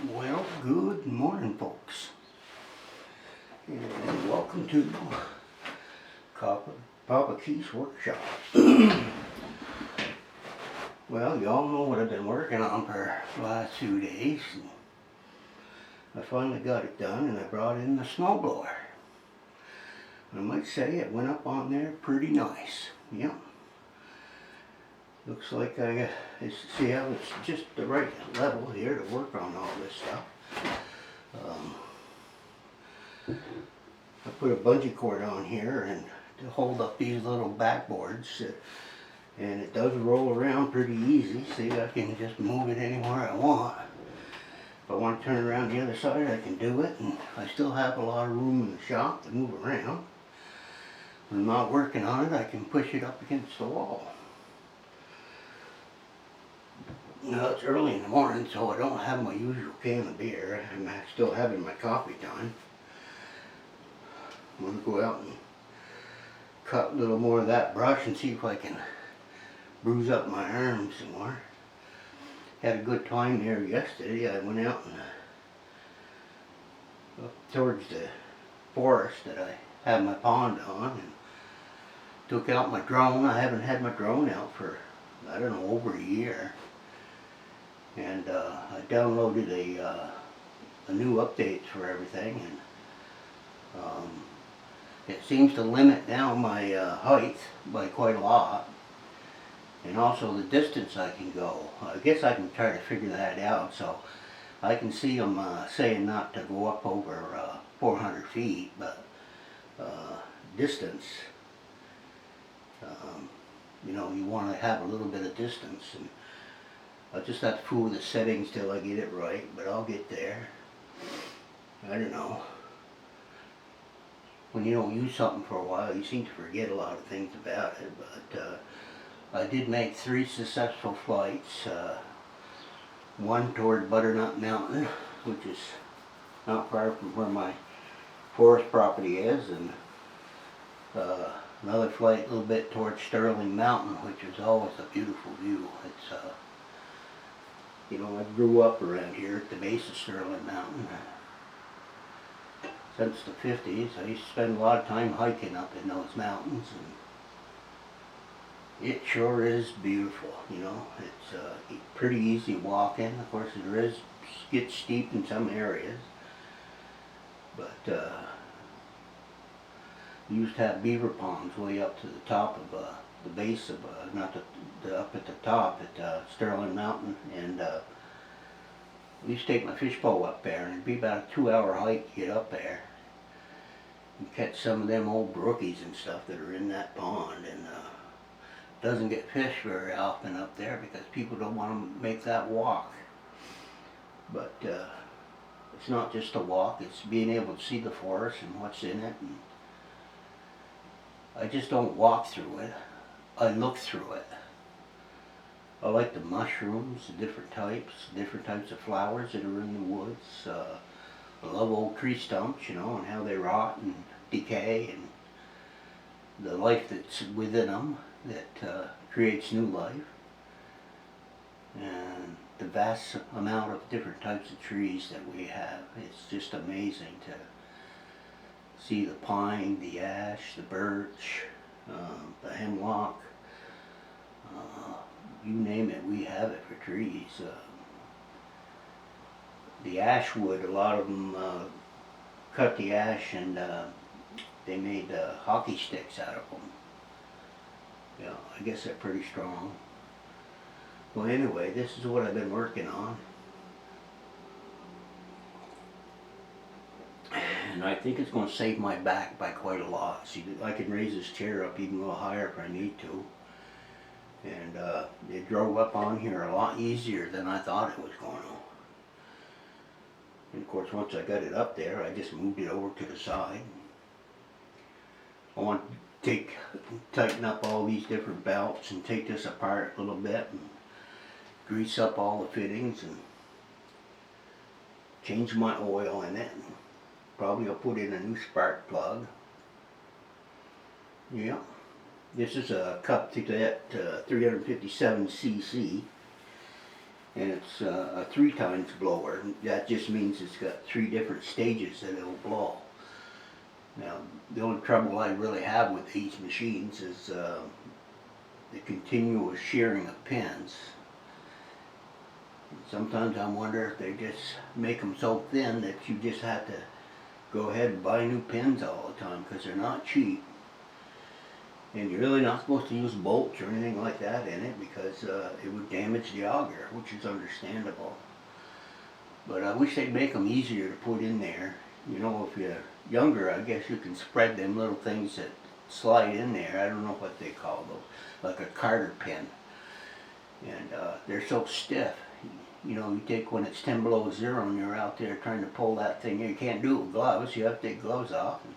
Well, good morning, folks, and welcome to Papa Keith's workshop. Well, y'all know what I've been working on for the last 2 days. And I finally got it done, and I brought in the snowblower. I might say it went up on there pretty nice. Yep. Looks like see how it's just the right level here to work on all this stuff. I put a bungee cord on here and to hold up these little backboards, and it does roll around pretty easy. See, I can just move it anywhere I want. If I want to turn around the other side, I can do it, and I still have a lot of room in the shop to move around. When I'm not working on it, I can push it up against the wall. Now it's early in the morning, so I don't have my usual can of beer. I'm still having my coffee time. I'm going to go out and cut a little more of that brush and see if I can bruise up my arms some more. Had a good time there yesterday. I went out and up towards the forest that I have my pond on and took out my drone. I haven't had my drone out for, I don't know, over a year. And I downloaded a new update for everything, and it seems to limit down my height by quite a lot, and also the distance I can go. I guess I can try to figure that out. So I can see them saying not to go up over 400 feet, but distance, you know, you want to have a little bit of distance. And I'll just have to fool with the settings till I get it right, but I'll get there. I don't know. When you don't use something for a while, you seem to forget a lot of things about it, but I did make 3 successful flights. One toward Butternut Mountain, which is not far from where my forest property is, and another flight a little bit towards Sterling Mountain, which is always a beautiful view. It's you know, I grew up around here at the base of Sterling Mountain. Since the 50s, I used to spend a lot of time hiking up in those mountains, and it sure is beautiful, you know. It's pretty easy walking. Of course, it gets steep in some areas, but we used to have beaver ponds way up to the top of the base of, not up at the top at Sterling Mountain, and we used to take my fishbowl up there, and it'd be about a 2-hour hike to get up there and catch some of them old brookies and stuff that are in that pond. And doesn't get fished very often up there because people don't want to make that walk. But it's not just a walk, it's being able to see the forest and what's in it. And I just don't walk through it, I look through it. I like the mushrooms, the different types of flowers that are in the woods. I love old tree stumps, you know, and how they rot and decay, and the life that's within them that creates new life. And the vast amount of different types of trees that we have. It's just amazing to see the pine, the ash, the birch, the hemlock. You name it, we have it for trees. The ash wood, a lot of them cut the ash and they made hockey sticks out of them. Yeah, I guess they're pretty strong. Well, anyway, this is what I've been working on. And I think it's going to save my back by quite a lot. See, I can raise this chair up even a little higher if I need to. And it drove up on here a lot easier than I thought it was going to. And of course, once I got it up there, I just moved it over to the side. I want to tighten up all these different belts and take this apart a little bit and grease up all the fittings and change my oil in it. Probably I'll put in a new spark plug. Yeah. This is a Cub Cadet 357cc, and it's a 3 times blower. That just means it's got 3 different stages that it'll blow. Now, the only trouble I really have with these machines is the continuous shearing of pins. Sometimes I wonder if they just make them so thin that you just have to go ahead and buy new pins all the time, because they're not cheap. And you're really not supposed to use bolts or anything like that in it, because it would damage the auger, which is understandable. But I wish they'd make them easier to put in there. You know, if you're younger, I guess you can spread them little things that slide in there. I don't know what they call those, like a Carter pin. And they're so stiff. You know, you take when it's 10 below 0 and you're out there trying to pull that thing. You can't do it with gloves. You have to take gloves off. And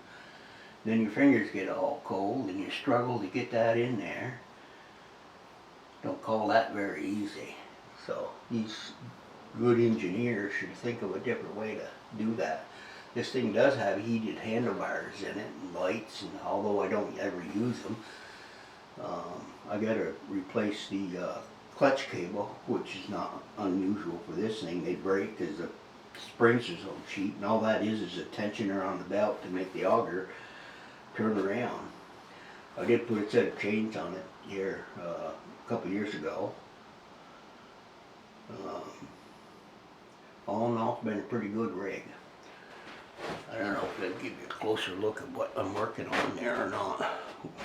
then your fingers get all cold and you struggle to get that in there. Don't call that very easy. So these good engineers should think of a different way to do that. This thing does have heated handlebars in it and lights, and although I don't ever use them, I got to replace the clutch cable, which is not unusual for this thing. They break because the springs are so cheap, and all that is a tensioner on the belt to make the auger turn around. I did put a set of chains on it here a couple years ago. All in all, it's been a pretty good rig. I don't know if I'll give you a closer look at what I'm working on there or not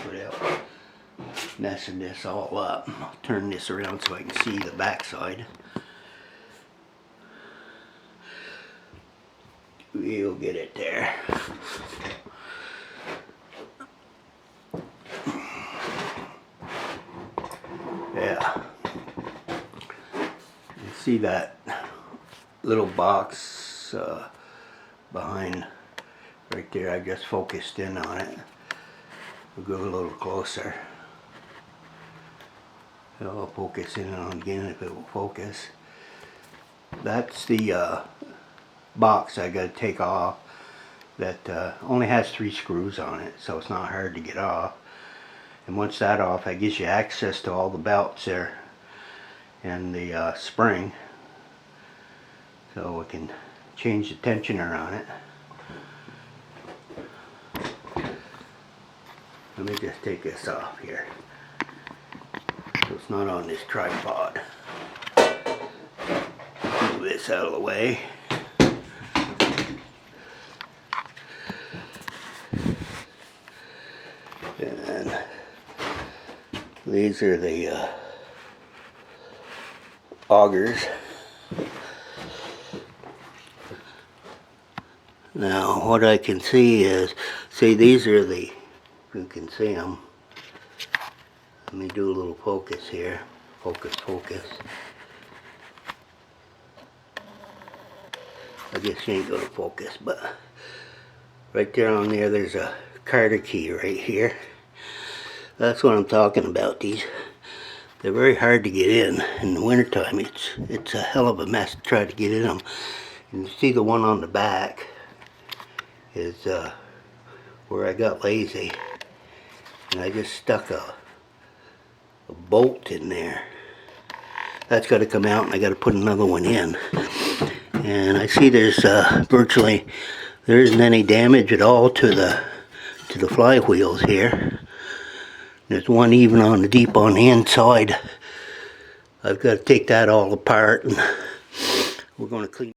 without messing this all up. I'll turn this around so I can see the backside. We'll get it there. Yeah. You see that little box behind right there? I just focused in on it. We'll go a little closer. I'll focus in on it again if it will focus. That's the box I got to take off. That only has 3 screws on it, so it's not hard to get off. And once that's off, that gives you access to all the belts there and the spring, so we can change the tensioner on it. Let me just take this off here so it's not on this tripod. Move this out of the way. And these are the augers. Now what I can see is, these are the, if you can see them. Let me do a little focus here. Focus. I guess you ain't gonna focus, but right there on there, there's a Carter key right here. That's what I'm talking about. They're very hard to get in the wintertime. It's a hell of a mess to try to get in them. And you see the one on the back is where I got lazy, and I just stuck a bolt in there. That's got to come out, and I got to put another one in. And I see there's virtually there isn't any damage at all to the flywheels here. There's one even on the deep on the inside. I've got to take that all apart, and we're going to clean